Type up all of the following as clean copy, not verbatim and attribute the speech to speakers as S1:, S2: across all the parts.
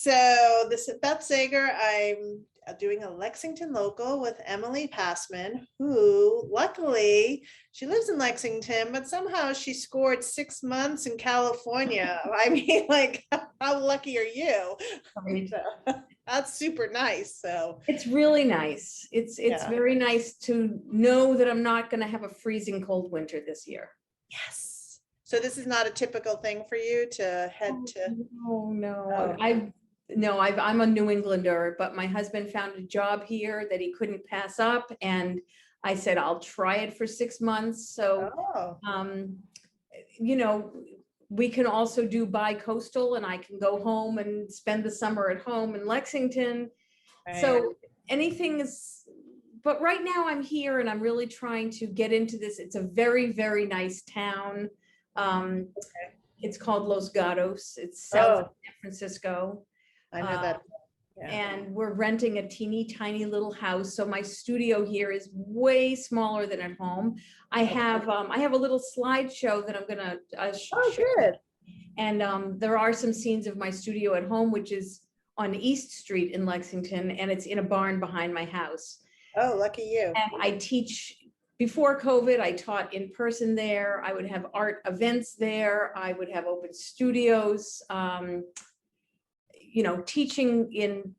S1: So this is Beth Sager. I'm doing a Lexington local with Emily Passman, who luckily she lives in Lexington, but somehow she scored 6 months in California. I mean, like, how lucky are you?
S2: Right.
S1: That's super nice. So
S2: It's really nice. It's
S1: yeah.
S2: very nice to know that I'm not going to have a freezing cold winter this year.
S1: Yes. So this is not a typical thing for you to head to.
S2: No, I'm a New Englander, but my husband found a job here that he couldn't pass up, and I said I'll try it for 6 months. So,
S1: Oh,
S2: you know, we can also do bi-coastal, and I can go home and spend the summer at home in Lexington.
S1: right.
S2: So anything is, but right now I'm here and I'm really trying to get into this. It's a very, very nice town.
S1: Okay.
S2: It's called Los Gatos. It's south of San Francisco.
S1: I know that. Yeah.
S2: And we're renting a teeny tiny little house. So my studio here is way smaller than at home. I have a little slideshow that I'm gonna
S1: Oh,
S2: show.
S1: good.
S2: And there are some scenes of my studio at home, which is on East Street in Lexington, and it's in a barn behind my house.
S1: Oh, lucky you.
S2: And I teach, before COVID, I taught in person there. I would have art events there. I would have open studios, you know, teaching in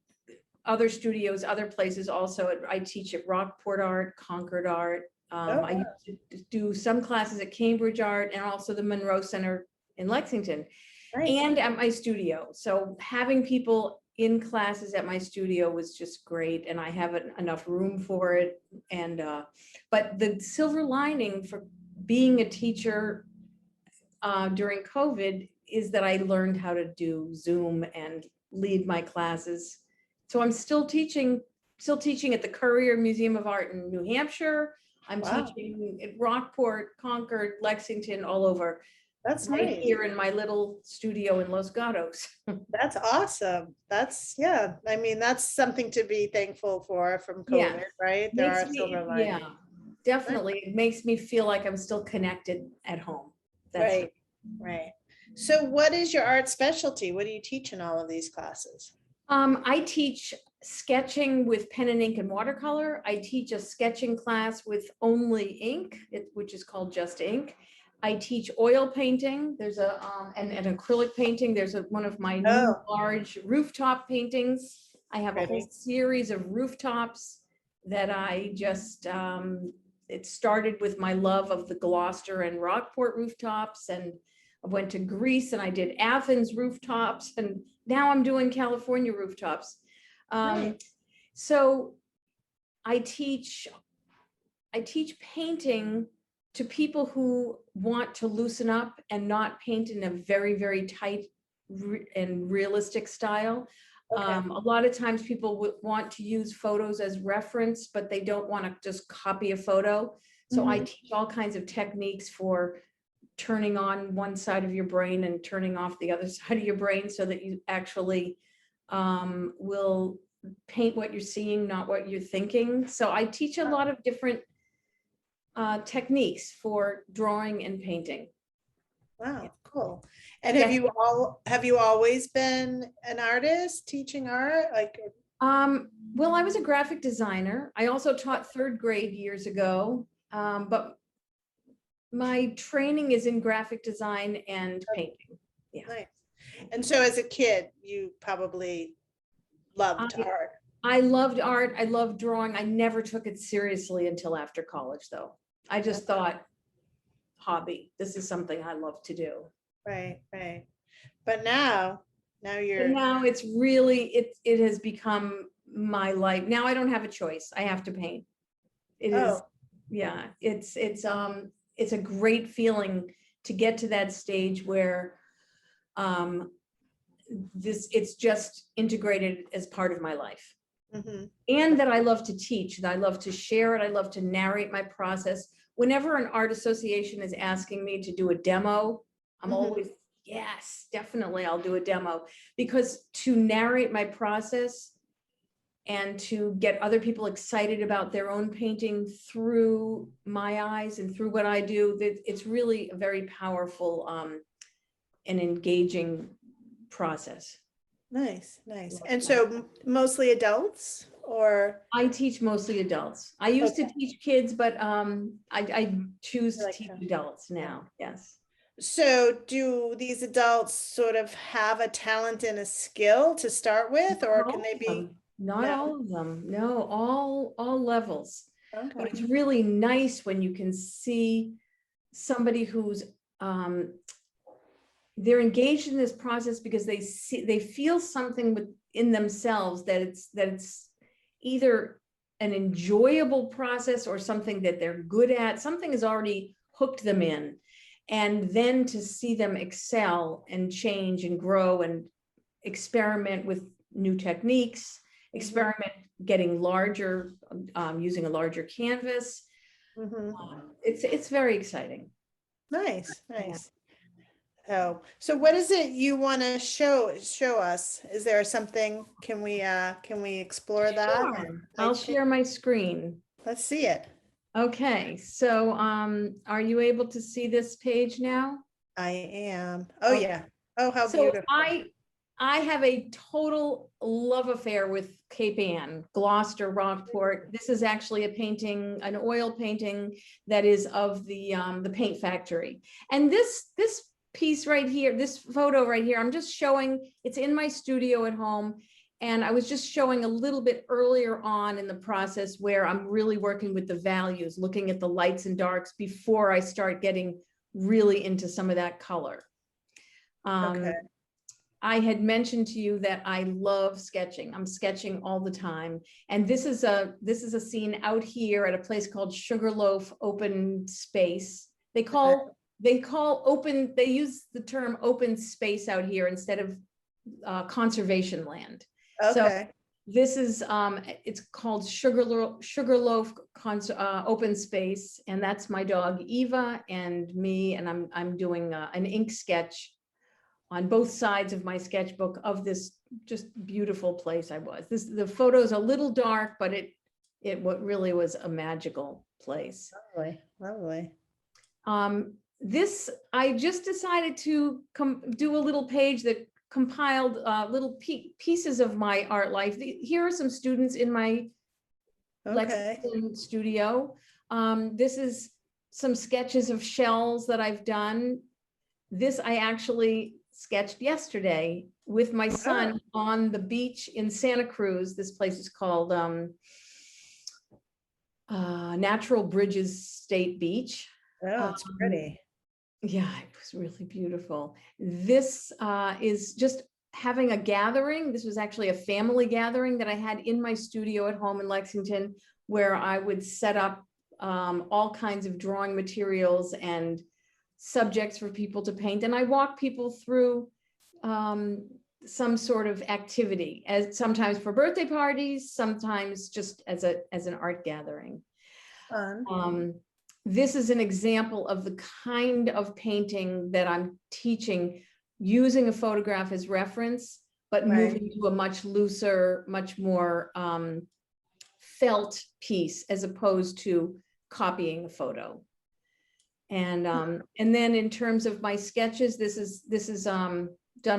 S2: other studios, other places also. I teach at Rockport Art, Concord Art. I used to do some classes at Cambridge Art and also the Monroe Center in Lexington. Nice. And at my studio. So having people in classes at my studio was just great, and I have enough room for it. And but the silver lining for being a teacher during COVID is that I learned how to do Zoom and lead my classes. So I'm still teaching at the Currier Museum of Art in New Hampshire. I'm teaching at Rockport, Concord, Lexington, all over.
S1: That's
S2: right
S1: nice.
S2: Here in my little studio in Los Gatos.
S1: That's awesome. Yeah. I mean, that's something to be thankful for from COVID, right? There are silver linings.
S2: Yeah, definitely. It makes me feel like I'm still connected at home.
S1: That's right. So what is your art specialty? What do you teach in all of these classes?
S2: I teach sketching with pen and ink and watercolor. I teach a sketching class with only ink, which is called Just Ink. I teach oil painting. There's an acrylic painting. There's one of my new large rooftop paintings. I have a whole series of rooftops that I just, it started with my love of the Gloucester and Rockport rooftops, and I went to Greece and I did Athens rooftops, and now I'm doing California rooftops. So I teach painting to people who want to loosen up and not paint in a very, very tight and realistic style. A lot of times people would want to use photos as reference, but they don't want to just copy a photo. So I teach all kinds of techniques for turning on one side of your brain and turning off the other side of your brain so that you actually will paint what you're seeing, not what you're thinking. So I teach a lot of different techniques for drawing and painting.
S1: Wow, cool. And have you always been an artist teaching art?
S2: Well, I was a graphic designer. I also taught third grade years ago, but my training is in graphic design and painting. Yeah.
S1: Nice. And so as a kid, you probably loved art.
S2: I loved art. I loved drawing. I never took it seriously until after college, though. I just thought, hobby. This is something I love to do. Right.
S1: But now
S2: it's really, it has become my life. Now I don't have a choice. I have to paint. It is, yeah, it's a great feeling to get to that stage where it's just integrated as part of my life. And that I love to teach, that I love to share it. I love to narrate my process. Whenever an art association is asking me to do a demo, I'm always, yes, definitely I'll do a demo, because to narrate my process and to get other people excited about their own painting through my eyes and through what I do, it's really a very powerful and engaging process.
S1: Nice, nice. And so mostly adults or?
S2: I teach mostly adults. I used to
S1: Okay.
S2: teach kids, but I choose
S1: I
S2: to
S1: like
S2: teach
S1: to-
S2: adults now. Yes.
S1: So do these adults sort of have a talent and a skill to start with, or
S2: Not
S1: can
S2: all
S1: they
S2: of
S1: be?
S2: them. Not
S1: No.
S2: all of them. No, all levels. But
S1: Okay.
S2: it's really nice when you can see somebody who's they're engaged in this process because they feel something within themselves that it's either an enjoyable process or something that they're good at. Something has already hooked them in. And then to see them excel and change and grow and experiment with new techniques, experiment getting larger, using a larger canvas.
S1: Mhm.
S2: It's very exciting.
S1: Nice,
S2: Yeah.
S1: nice. Oh, so what is it you want to show us? Is there something, can we explore that?
S2: Sure.
S1: Light
S2: I'll
S1: share?
S2: share my screen.
S1: Let's see it.
S2: Okay, so are you able to see this page now?
S1: I am. Oh,
S2: Okay.
S1: yeah. Oh, how
S2: So
S1: beautiful.
S2: I have a total love affair with Cape Ann, Gloucester, Rockport. This is actually a painting, an oil painting that is of the paint factory. And this piece right here, this photo right here, I'm just showing, it's in my studio at home. And I was just showing a little bit earlier on in the process where I'm really working with the values, looking at the lights and darks before I start getting really into some of that color.
S1: Okay.
S2: I had mentioned to you that I love sketching. I'm sketching all the time. And this is a scene out here at a place called Sugarloaf Open Space. They use the term open space out here instead of conservation land. So
S1: Okay.
S2: this is it's called Sugarloaf Open Space, and that's my dog Eva and me, and I'm doing an ink sketch on both sides of my sketchbook of this just beautiful place I was. The photo is a little dark, but it what really was a magical place.
S1: Lovely, lovely.
S2: This, I just decided to do a little page that compiled little pieces of my art life. Here are some students in my
S1: Okay.
S2: Lexington studio. This is some sketches of shells that I've done. This I actually sketched yesterday with my son on the beach in Santa Cruz. This place is called Natural Bridges State Beach.
S1: Oh, it's pretty.
S2: Yeah, it was really beautiful. This is just having a gathering. This was actually a family gathering that I had in my studio at home in Lexington, where I would set up all kinds of drawing materials and subjects for people to paint. And I walk people through some sort of activity, as sometimes for birthday parties, sometimes just as an art gathering.
S1: Fun.
S2: This is an example of the kind of painting that I'm teaching, using a photograph as reference, but moving to a much looser, much more felt piece as opposed to copying a photo. And then in terms of my sketches, this is done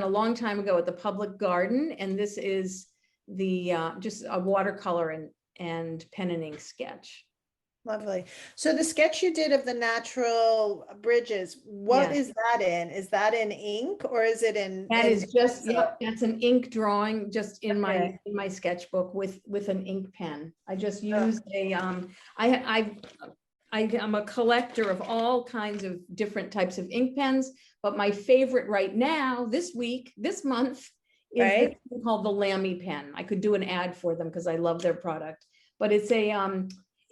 S2: a long time ago at the Public Garden, and this is the just a watercolor and pen and ink sketch.
S1: Lovely. So the sketch you did of the natural bridges, what is that in? Is that in ink or is it in?
S2: That
S1: in
S2: is just,
S1: pencil?
S2: yeah, that's an ink drawing just in
S1: Okay.
S2: my sketchbook with an ink pen. I just used a I'm a collector of all kinds of different types of ink pens, but my favorite right now, this month, is this thing called the Lamy pen. I could do an ad for them because I love their product, but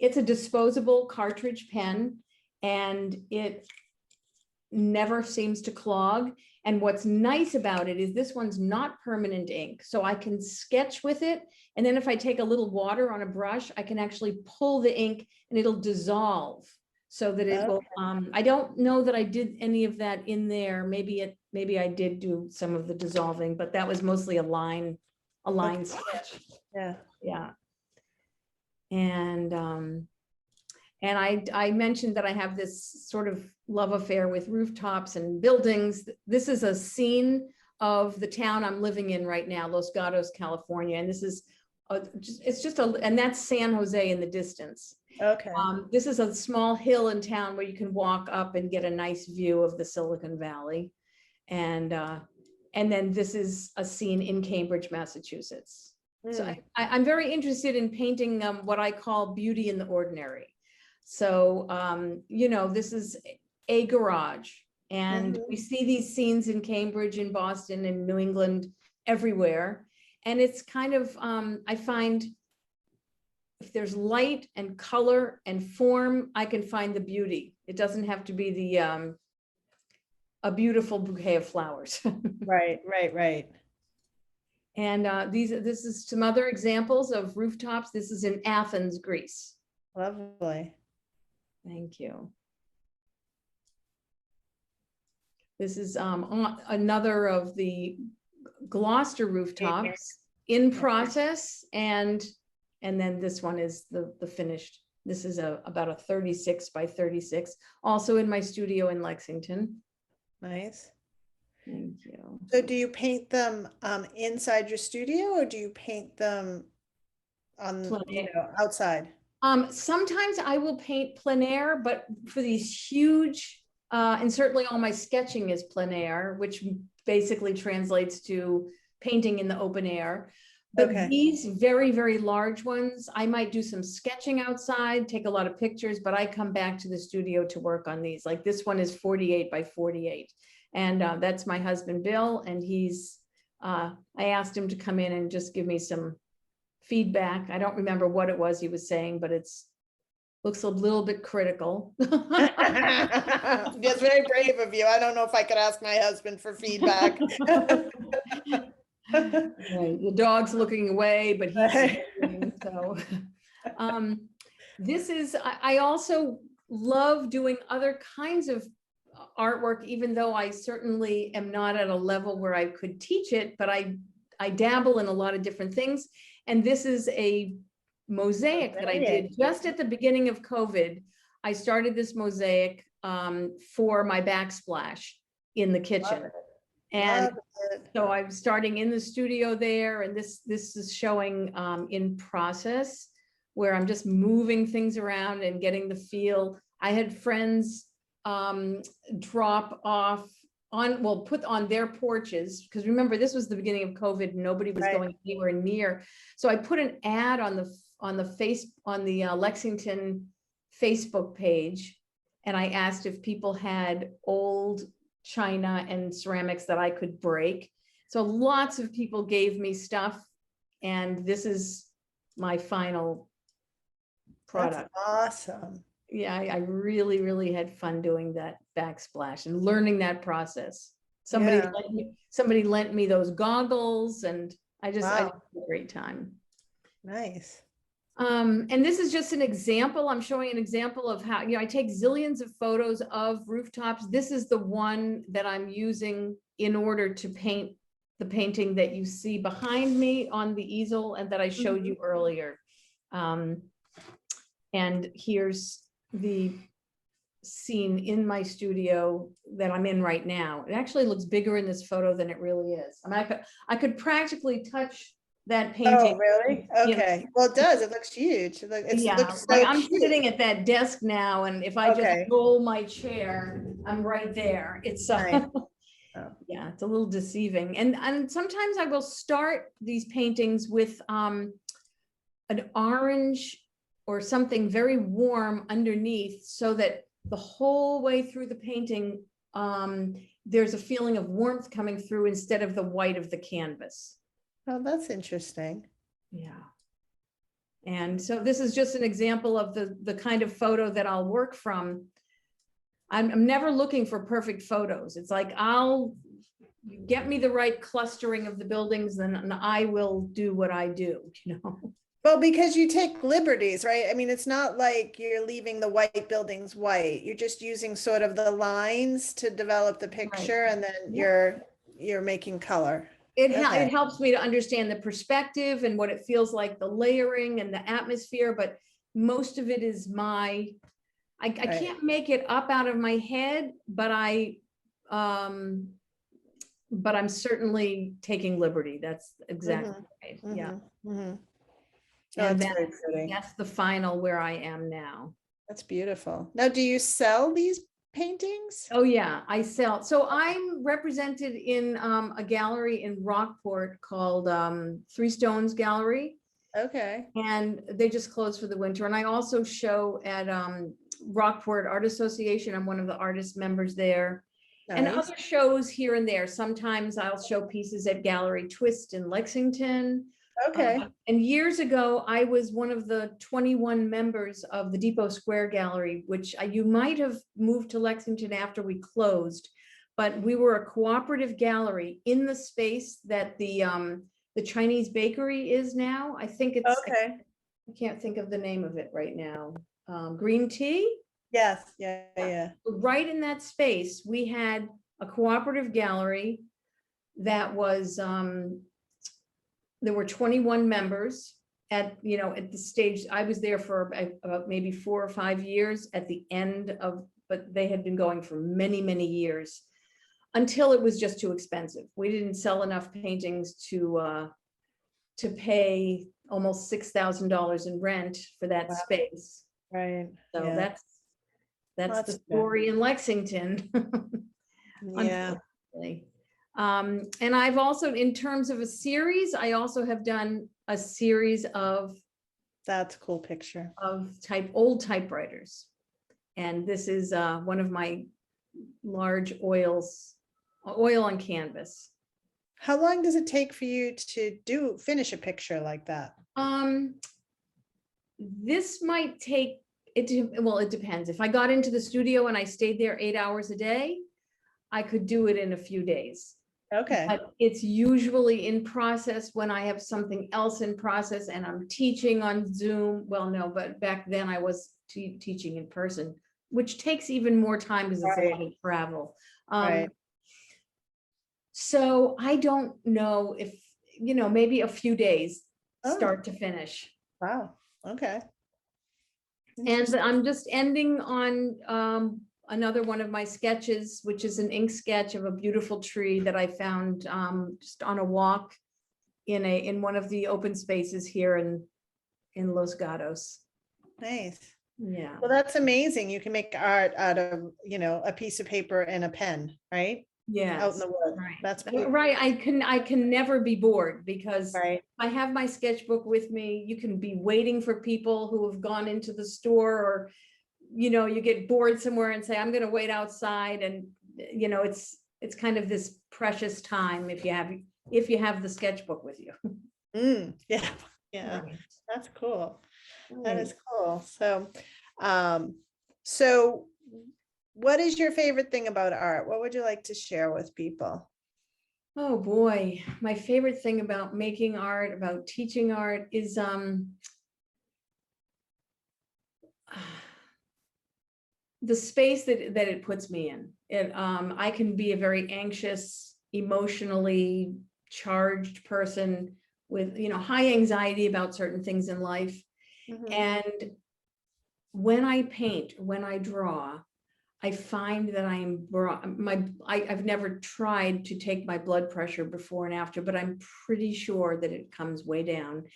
S2: it's a disposable cartridge pen, and it never seems to clog. And what's nice about it is this one's not permanent ink, so I can sketch with it. And then if I take a little water on a brush, I can actually pull the ink and it'll dissolve so that it will, I don't know that I did any of that in there. Maybe I did do some of the dissolving, but that was mostly a line sketch.
S1: Yeah.
S2: Yeah. And I mentioned that I have this sort of love affair with rooftops and buildings. This is a scene of the town I'm living in right now, Los Gatos, California. And this is, and that's San Jose in the distance.
S1: Okay.
S2: This is a small hill in town where you can walk up and get a nice view of the Silicon Valley. And then this is a scene in Cambridge, Massachusetts. So I'm very interested in painting what I call beauty in the ordinary. So, this is a garage, and we see these scenes in Cambridge, in Boston, in New England, everywhere. And it's kind of, I find if there's light and color and form, I can find the beauty. It doesn't have to be a beautiful bouquet of flowers.
S1: Right.
S2: And this is some other examples of rooftops. This is in Athens, Greece.
S1: Lovely.
S2: Thank you. This is another of the Gloucester rooftops in process, and then this one is the finished. This is about a 36 by 36, also in my studio in Lexington.
S1: Nice.
S2: Thank you.
S1: So do you paint them inside your studio, or do you paint them on outside?
S2: Sometimes I will paint plein air, but for these huge, and certainly all my sketching is plein air, which basically translates to painting in the open air. But these very, very large ones, I might do some sketching outside, take a lot of pictures, but I come back to the studio to work on these. Like this one is 48 by 48. And that's my husband, Bill. And I asked him to come in and just give me some feedback. I don't remember what it was he was saying, but looks a little bit critical.
S1: That's very brave of you. I don't know if I could ask my husband for feedback.
S2: Right. The dog's looking away, but he's so. This is, I also love doing other kinds of artwork, even though I certainly am not at a level where I could teach it, but I dabble in a lot of different things. And this is a mosaic that I did just at the beginning of COVID. I started this mosaic for my backsplash in the kitchen. And so I'm starting in the studio there, and this is showing in process, where I'm just moving things around and getting the feel. I had friends drop off put on their porches, because remember, this was the beginning of COVID, nobody was going anywhere near. So I put an ad on the Lexington Facebook page, and I asked if people had old china and ceramics that I could break. So lots of people gave me stuff, and this is my final product.
S1: That's awesome.
S2: Yeah, I really, really had fun doing that backsplash and learning that process. Somebody lent me those goggles, and I had a great time.
S1: Nice.
S2: And this is just an example. I'm showing an example of how, I take zillions of photos of rooftops. This is the one that I'm using in order to paint the painting that you see behind me on the easel and that I showed you earlier. And here's the scene in my studio that I'm in right now. It actually looks bigger in this photo than it really is. I mean, I could practically touch that painting.
S1: Oh, really? Okay. Well, it does. It looks huge. It looks so
S2: I'm
S1: cute.
S2: sitting at that desk now, and if I just roll my chair, I'm right there. It's
S1: Nice.
S2: yeah, it's a little deceiving. And sometimes I will start these paintings with an orange or something very warm underneath, so that the whole way through the painting, there's a feeling of warmth coming through instead of the white of the canvas.
S1: Oh, that's interesting.
S2: Yeah. And so this is just an example of the kind of photo that I'll work from. I'm never looking for perfect photos. It's like, I'll get me the right clustering of the buildings, and I will do what I do,
S1: Well, because you take liberties, right? I mean, it's not like you're leaving the white buildings white. You're just using sort of the lines to develop the picture, and then you're making color.
S2: It helps me to understand the perspective and what it feels like, the layering and the atmosphere, but most of it is I can't make it up out of my head, but but I'm certainly taking liberty. That's exactly right. Yeah.
S1: Oh,
S2: And
S1: that's very pretty.
S2: that's the final where I am now.
S1: That's beautiful. Now, do you sell these paintings?
S2: Oh yeah, I sell. So I'm represented in a gallery in Rockport called Three Stones Gallery,
S1: Okay.
S2: and they just closed for the winter. And I also show at Rockport Art Association. I'm one of the artist members there. And
S1: Nice.
S2: other shows here and there. Sometimes I'll show pieces at Gallery Twist in Lexington.
S1: Okay.
S2: And years ago, I was one of the 21 members of the Depot Square Gallery, which you might have moved to Lexington after we closed, but we were a cooperative gallery in the space that the Chinese bakery is now. I think it's,
S1: Okay.
S2: I can't think of the name of it right now. Green Tea?
S1: Yes. Yeah. Yeah.
S2: Right in that space, we had a cooperative gallery that was, there were 21 members at, at the stage. I was there for about maybe 4 or 5 years at the end of, but they had been going for many, many years until it was just too expensive. We didn't sell enough paintings to pay almost $6,000 in rent for that
S1: Wow.
S2: space.
S1: Right.
S2: So
S1: Yeah.
S2: that's
S1: That's
S2: the
S1: good.
S2: story in Lexington.
S1: Yeah.
S2: Unfortunately. And I've also, in terms of a series, I also have done a series of
S1: That's a cool picture.
S2: old typewriters. And this is one of my large oil on canvas.
S1: How long does it take for you to finish a picture like that?
S2: This might take well, it depends. If I got into the studio and I stayed there 8 hours a day, I could do it in a few days.
S1: Okay.
S2: But it's usually in process when I have something else in process and I'm teaching on Zoom. Well, no, but back then I was teaching in person, which takes even more time because it's a lot of travel.
S1: Right.
S2: So I don't know if, maybe a few days
S1: Oh.
S2: start to finish.
S1: Wow. Okay.
S2: And I'm just ending on another one of my sketches, which is an ink sketch of a beautiful tree that I found just on a walk in one of the open spaces here in Los Gatos.
S1: Nice.
S2: Yeah.
S1: Well, that's amazing. You can make art out of, a piece of paper and a pen, right?
S2: Yeah.
S1: Out in the woods.
S2: Right.
S1: That's beautiful.
S2: Right. I can never be bored because
S1: Right.
S2: I have my sketchbook with me. You can be waiting for people who have gone into the store, or you get bored somewhere and say, I'm going to wait outside. And, it's kind of this precious time if you have the sketchbook with you.
S1: Yeah. Yeah.
S2: Right.
S1: That's cool. That
S2: Right.
S1: is cool. So what is your favorite thing about art? What would you like to share with people?
S2: Oh boy, my favorite thing about making art, about teaching art is the space that it puts me in. I can be a very anxious, emotionally charged person with, high anxiety about certain things in life.
S1: Mhm.
S2: And when I paint, when I draw, I find that I've never tried to take my blood pressure before and after, but I'm pretty sure that it comes way down.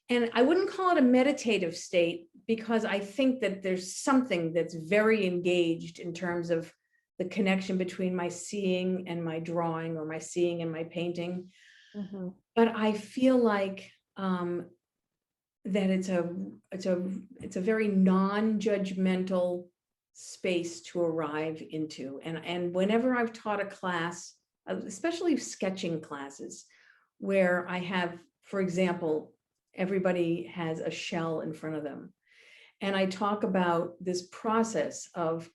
S2: And I wouldn't call it a meditative state because I think that there's something that's very engaged in terms of the connection between my seeing and my drawing, or my seeing and my painting.
S1: Mhm.
S2: But I feel like that it's a very non-judgmental space to arrive into. And whenever I've taught a class, especially sketching classes, where I have, for example, everybody has a shell in front of them, and I talk about this process of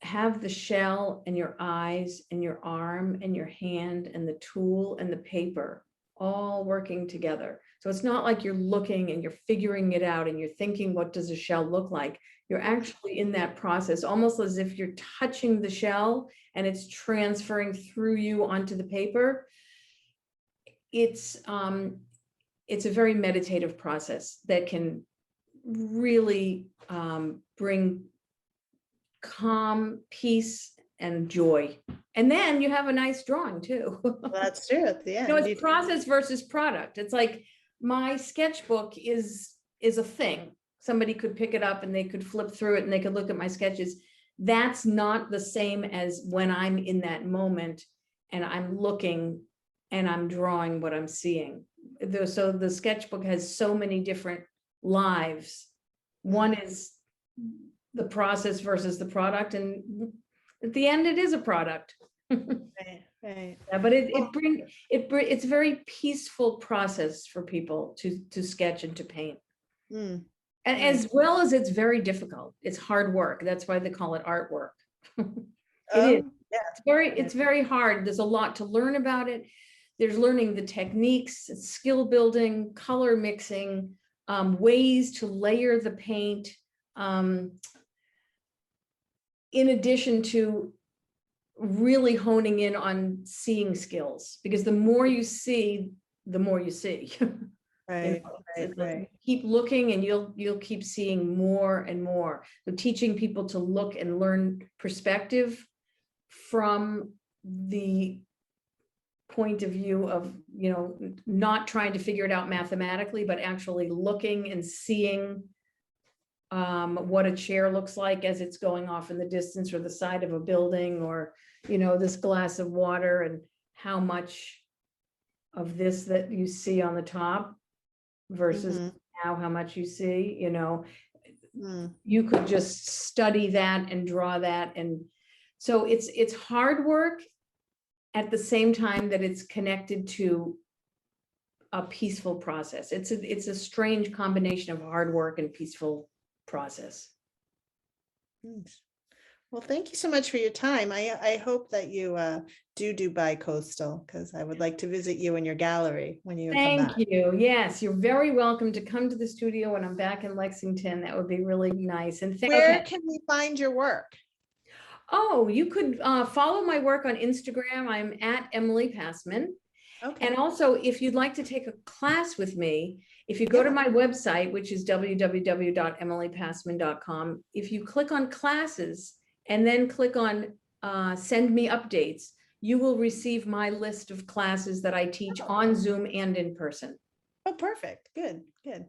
S2: have the shell and your eyes and your arm and your hand and the tool and the paper all working together. So it's not like you're looking and you're figuring it out and you're thinking, what does a shell look like? You're actually in that process, almost as if you're touching the shell and it's transferring through you onto the paper. It's a very meditative process that can really bring calm, peace, and joy. And then you have a nice drawing too.
S1: Well, that's true at the
S2: You know,
S1: end.
S2: it's process versus product. It's like my sketchbook is a thing. Somebody could pick it up and they could flip through it and they could look at my sketches. That's not the same as when I'm in that moment and I'm looking and I'm drawing what I'm seeing. So the sketchbook has so many different lives. One is the process versus the product, and at the end it is a product.
S1: Right, right.
S2: Yeah, but it's a very peaceful process for people to sketch and to paint.
S1: Mm,
S2: And as well as it's very difficult. It's hard work. That's why they call it artwork. It is.
S1: yeah.
S2: It's very hard. There's a lot to learn about it. There's learning the techniques, skill building, color mixing, ways to layer the paint. In addition to really honing in on seeing skills, because the more you see, the more you see.
S1: Right, right,
S2: It's
S1: right.
S2: keep looking and you'll keep seeing more and more. So teaching people to look and learn perspective from the point of view of, you know, not trying to figure it out mathematically, but actually looking and seeing what a chair looks like as it's going off in the distance, or the side of a building, or, you know, this glass of water, and how much of this that you see on the top versus now how much you see, you know. You could just study that and draw that. And so it's hard work at the same time that it's connected to a peaceful process. It's a strange combination of hard work and peaceful process.
S1: Thanks. Well, thank you so much for your time. I hope that you do bi-coastal, because I would like to visit you in your gallery when you come back.
S2: Thank you. Yes, you're very welcome to come to the studio when I'm back in Lexington. That would be really nice. And
S1: Where can we find your work?
S2: Oh, you could follow my work on Instagram. I'm at Emily Passman.
S1: Okay.
S2: And also, if you'd like to take a class with me, if you go to my website, which is www.emilypassman.com, if you click on classes and then click on send me updates, you will receive my list of classes that I teach on Zoom and in person.
S1: Oh, perfect. Good, good.